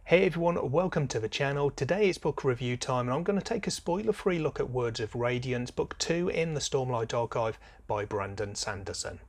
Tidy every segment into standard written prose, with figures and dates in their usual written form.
Hey everyone, welcome to the channel. Today it's book review time and I'm going to take a spoiler-free look at Words of Radiance, book 2 in the Stormlight Archive by Brandon Sanderson.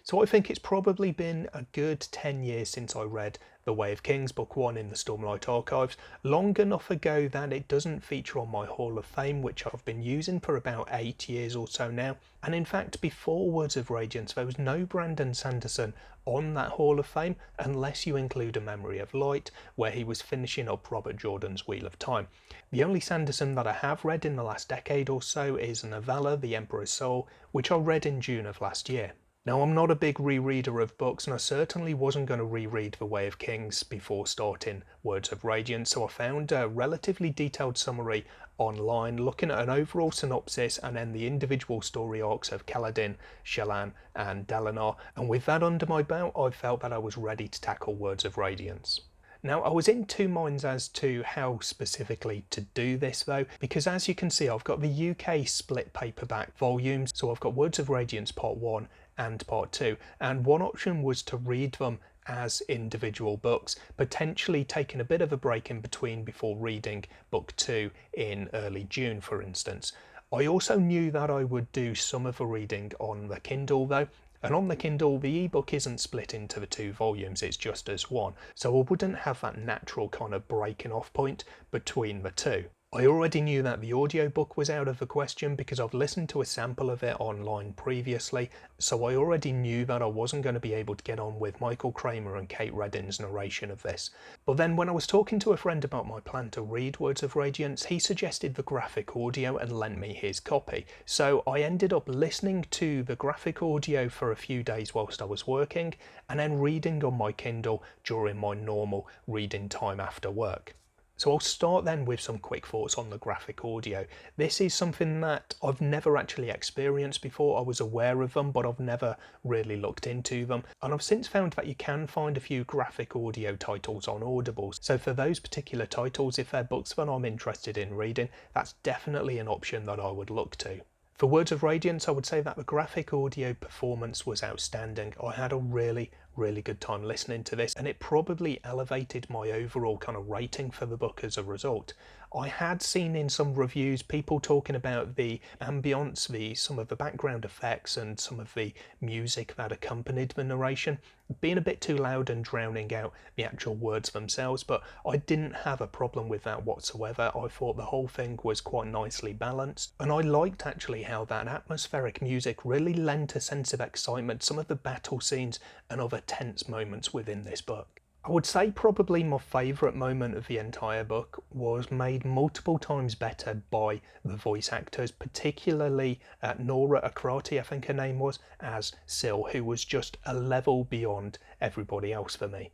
So I think it's probably been a good 10 years since I read The Way of Kings, book 1 in the Stormlight Archives, long enough ago that it doesn't feature on my Hall of Fame, which I've been using for about 8 years or so now. And in fact, before Words of Radiance, there was no Brandon Sanderson on that Hall of Fame, unless you include A Memory of Light, where he was finishing up Robert Jordan's Wheel of Time. The only Sanderson that I have read in the last decade or so is a novella, The Emperor's Soul, which I read in June of last year. Now, I'm not a big rereader of books, and I certainly wasn't going to reread The Way of Kings before starting Words of Radiance, so I found a relatively detailed summary online looking at an overall synopsis and then the individual story arcs of Kaladin, Shallan and Dalinar, and with that under my belt I felt that I was ready to tackle Words of Radiance. Now, I was in two minds as to how specifically to do this though, because as you can see I've got the UK split paperback volumes, so I've got Words of Radiance Part 1 and Part 2, and one option was to read them as individual books, potentially taking a bit of a break in between before reading Book 2 in early June, for instance. I also knew that I would do some of the reading on the Kindle though, and on the Kindle the ebook isn't split into the two volumes, it's just as one, so I wouldn't have that natural kind of breaking off point between the two. I already knew that the audiobook was out of the question because I've listened to a sample of it online previously, so I already knew that I wasn't going to be able to get on with Michael Kramer and Kate Reddin's narration of this. But then when I was talking to a friend about my plan to read Words of Radiance, he suggested the graphic audio and lent me his copy. So I ended up listening to the graphic audio for a few days whilst I was working, and then reading on my Kindle during my normal reading time after work. So I'll start then with some quick thoughts on the graphic audio. This is something that I've never actually experienced before. I was aware of them, but I've never really looked into them. And I've since found that you can find a few graphic audio titles on Audible. So for those particular titles, if they're books that I'm interested in reading, that's definitely an option that I would look to. For Words of Radiance, I would say that the graphic audio performance was outstanding. I had a really good time listening to this, and it probably elevated my overall kind of rating for the book as a result. I had seen in some reviews people talking about the ambience, some of the background effects and some of the music that accompanied the narration being a bit too loud and drowning out the actual words themselves, but I didn't have a problem with that whatsoever. I thought the whole thing was quite nicely balanced, and I liked actually how that atmospheric music really lent a sense of excitement, some of the battle scenes and other tense moments within this book. I would say probably my favourite moment of the entire book was made multiple times better by the voice actors, particularly Nora Akrati, I think her name was, as Syl, who was just a level beyond everybody else for me.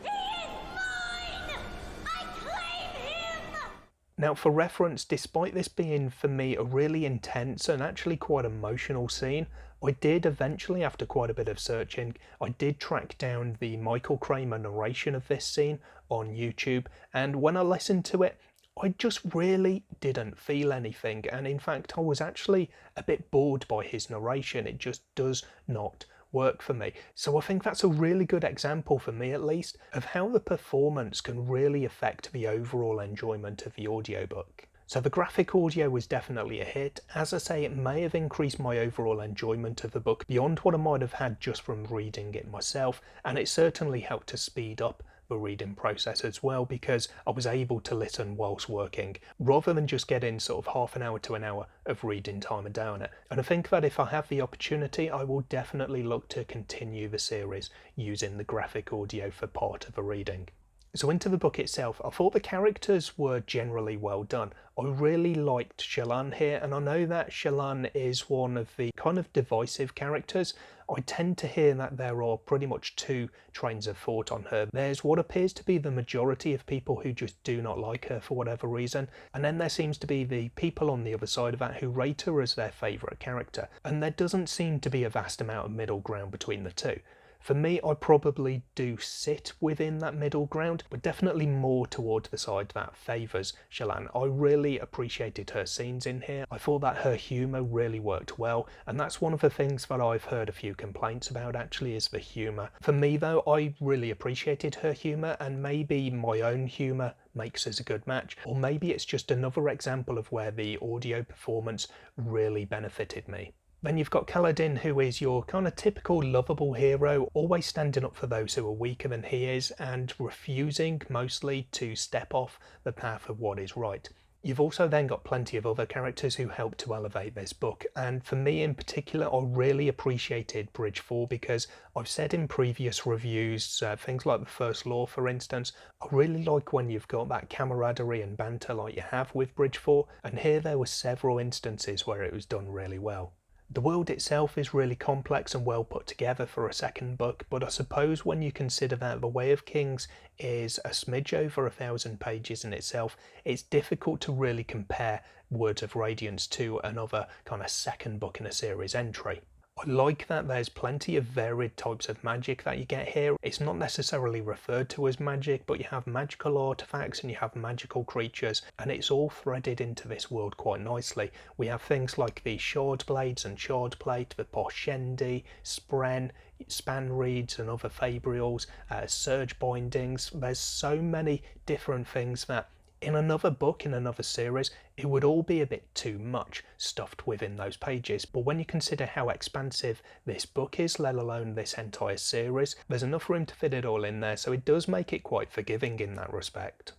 Now, for reference, despite this being for me a really intense and actually quite emotional scene, I did eventually, after quite a bit of searching, I did track down the Michael Kramer narration of this scene on YouTube, and when I listened to it, I just really didn't feel anything, and in fact I was actually a bit bored by his narration. It just does not work for me. So I think that's a really good example, for me at least, of how the performance can really affect the overall enjoyment of the audiobook. So the graphic audio was definitely a hit. As I say, it may have increased my overall enjoyment of the book beyond what I might have had just from reading it myself, and it certainly helped to speed up the reading process as well, because I was able to listen whilst working rather than just getting sort of half an hour to an hour of reading time a day on it. And I think that if I have the opportunity, I will definitely look to continue the series using the graphic audio for part of the reading. So into the book itself, I thought the characters were generally well done. I really liked Shallan here, and I know that Shallan is one of the kind of divisive characters. I tend to hear that there are pretty much two trains of thought on her. There's what appears to be the majority of people who just do not like her for whatever reason, and then there seems to be the people on the other side of that who rate her as their favourite character, and there doesn't seem to be a vast amount of middle ground between the two. For me, I probably do sit within that middle ground, but definitely more towards the side that favours Shallan. I really appreciated her scenes in here. I thought that her humour really worked well, and that's one of the things that I've heard a few complaints about actually, is the humour. For me though, I really appreciated her humour, and maybe my own humour makes us a good match, or maybe it's just another example of where the audio performance really benefited me. Then you've got Kaladin, who is your kind of typical lovable hero, always standing up for those who are weaker than he is and refusing mostly to step off the path of what is right. You've also then got plenty of other characters who help to elevate this book, and for me in particular, I really appreciated Bridge 4 because I've said in previous reviews, things like the First Law for instance, I really like when you've got that camaraderie and banter like you have with Bridge 4, and here there were several instances where it was done really well. The world itself is really complex and well put together for a second book, but I suppose when you consider that The Way of Kings is a smidge over 1,000 pages in itself, it's difficult to really compare Words of Radiance to another kind of second book in a series entry. I like that there's plenty of varied types of magic that you get here. It's not necessarily referred to as magic, but you have magical artifacts and you have magical creatures, and it's all threaded into this world quite nicely. We have things like the shard blades and shard plate, the poshendi, spren, span reeds and other fabrials, surge bindings. There's so many different things that in another book, in another series, it would all be a bit too much stuffed within those pages. But when you consider how expansive this book is, let alone this entire series, there's enough room to fit it all in there, so it does make it quite forgiving in that respect.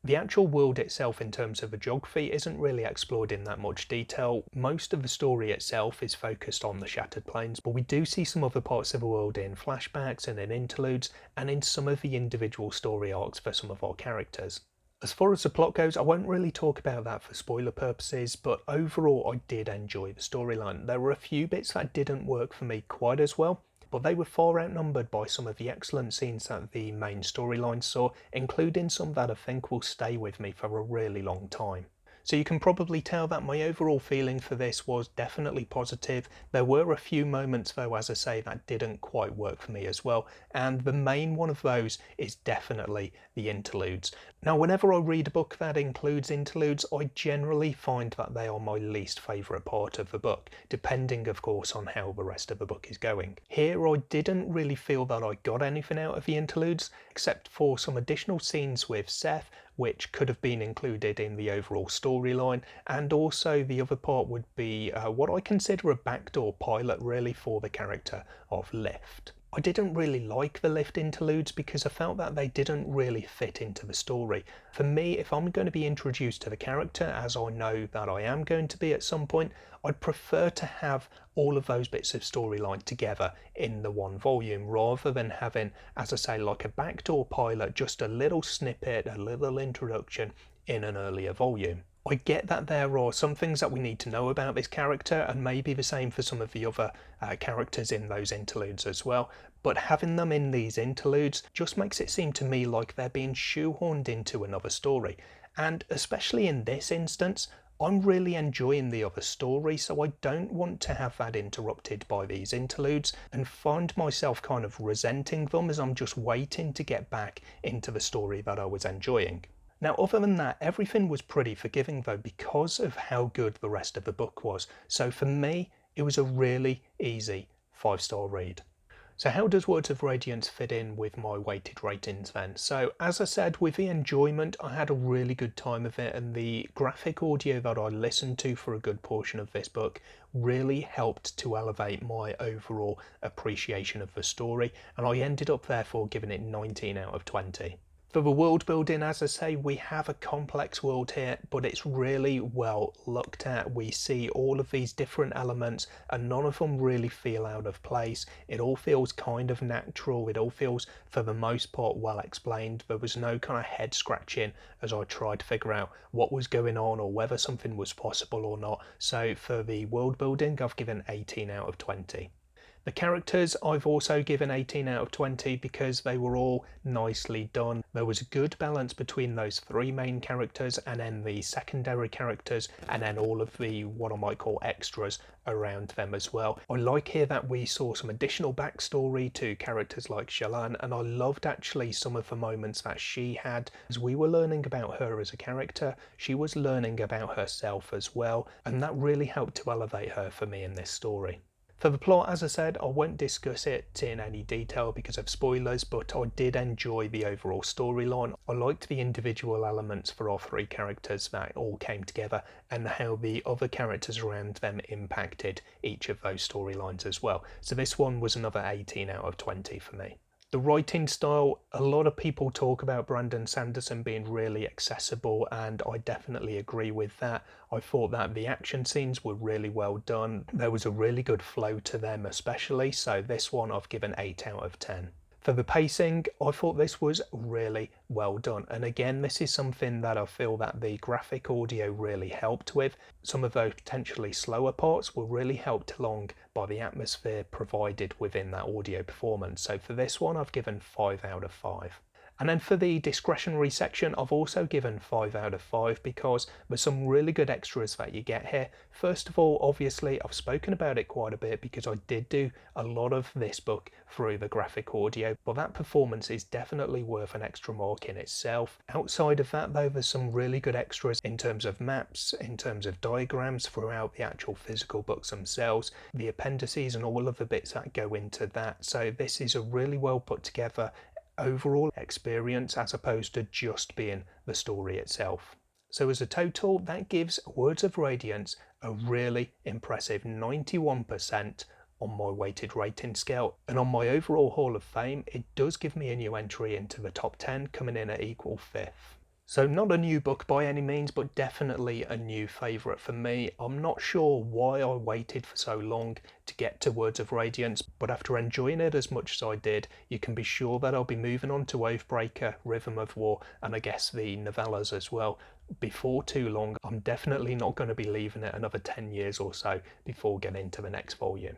The actual world itself in terms of the geography isn't really explored in that much detail. Most of the story itself is focused on the Shattered Plains, but we do see some other parts of the world in flashbacks and in interludes, and in some of the individual story arcs for some of our characters. As far as the plot goes, I won't really talk about that for spoiler purposes, but overall I did enjoy the storyline. There were a few bits that didn't work for me quite as well, but they were far outnumbered by some of the excellent scenes that the main storyline saw, including some that I think will stay with me for a really long time. So you can probably tell that my overall feeling for this was definitely positive. There were a few moments though, as I say, that didn't quite work for me as well, and the main one of those is definitely the interludes. Now whenever I read a book that includes interludes, I generally find that they are my least favourite part of the book, depending of course on how the rest of the book is going. Here I didn't really feel that I got anything out of the interludes, except for some additional scenes with Seth, which could have been included in the overall storyline, and also the other part would be what I consider a backdoor pilot really for the character of Lift. I didn't really like the Lift interludes because I felt that they didn't really fit into the story. For me, if I'm going to be introduced to the character, as I know that I am going to be at some point, I'd prefer to have all of those bits of storyline together in the one volume, rather than having, as I say, like a backdoor pilot, just a little snippet, a little introduction in an earlier volume. I get that there are some things that we need to know about this character, and maybe the same for some of the other characters in those interludes as well, but having them in these interludes just makes it seem to me like they're being shoehorned into another story. And especially in this instance, I'm really enjoying the other story, so I don't want to have that interrupted by these interludes and find myself kind of resenting them as I'm just waiting to get back into the story that I was enjoying. Now, other than that, everything was pretty forgiving though, because of how good the rest of the book was. So for me, it was a really easy 5-star read. So how does Words of Radiance fit in with my weighted ratings then? So as I said, with the enjoyment, I had a really good time with it, and the graphic audio that I listened to for a good portion of this book really helped to elevate my overall appreciation of the story, and I ended up therefore giving it 19 out of 20. For the world building, as I say, we have a complex world here, but it's really well looked at. We see all of these different elements and none of them really feel out of place. It all feels kind of natural. It all feels, for the most part, well explained. There was no kind of head scratching as I tried to figure out what was going on or whether something was possible or not. So for the world building, I've given 18 out of 20. The characters I've also given 18 out of 20 because they were all nicely done. There was a good balance between those three main characters and then the secondary characters and then all of the what I might call extras around them as well. I like here that we saw some additional backstory to characters like Shallan, and I loved actually some of the moments that she had as we were learning about her as a character. She was learning about herself as well, and that really helped to elevate her for me in this story. For the plot, as I said, I won't discuss it in any detail because of spoilers, but I did enjoy the overall storyline. I liked the individual elements for our three characters that all came together and how the other characters around them impacted each of those storylines as well. So this one was another 18 out of 20 for me. The writing style, a lot of people talk about Brandon Sanderson being really accessible, and I definitely agree with that. I thought that the action scenes were really well done. There was a really good flow to them especially, so this one I've given 8 out of 10. For the pacing, I thought this was really well done, and again this is something that I feel that the graphic audio really helped with. Some of those potentially slower parts were really helped along by the atmosphere provided within that audio performance. So for this one I've given 5 out of 5. And then for the discretionary section, I've also given 5 out of 5 because there's some really good extras that you get here. First of all, obviously, I've spoken about it quite a bit because I did do a lot of this book through the graphic audio, but that performance is definitely worth an extra mark in itself. Outside of that, though, there's some really good extras in terms of maps, in terms of diagrams throughout the actual physical books themselves, the appendices and all of the bits that go into that. So this is a really well put together overall experience as opposed to just being the story itself. So as a total, that gives Words of Radiance a really impressive 91% on my weighted rating scale, and on my overall Hall of Fame it does give me a new entry into the top 10, coming in at equal 5th. So not a new book by any means, but definitely a new favourite for me. I'm not sure why I waited for so long to get to Words of Radiance, but after enjoying it as much as I did, you can be sure that I'll be moving on to Oathbreaker, Rhythm of War, and I guess the novellas as well. Before too long, I'm definitely not going to be leaving it another 10 years or so before getting to the next volume.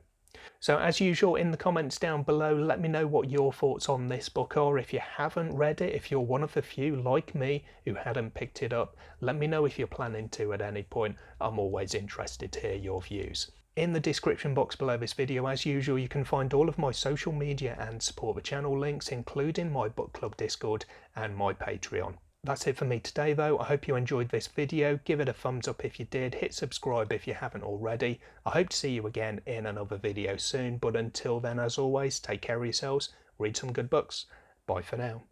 So as usual, in the comments down below, let me know what your thoughts on this book are. If you haven't read it, if you're one of the few like me who hadn't picked it up, let me know if you're planning to at any point. I'm always interested to hear your views. In the description box below this video, as usual, you can find all of my social media and support the channel links, including my book club Discord and my Patreon. That's it for me today though. I hope you enjoyed this video. Give it a thumbs up if you did, hit subscribe if you haven't already. I hope to see you again in another video soon, but until then, as always, take care of yourselves, read some good books. Bye for now.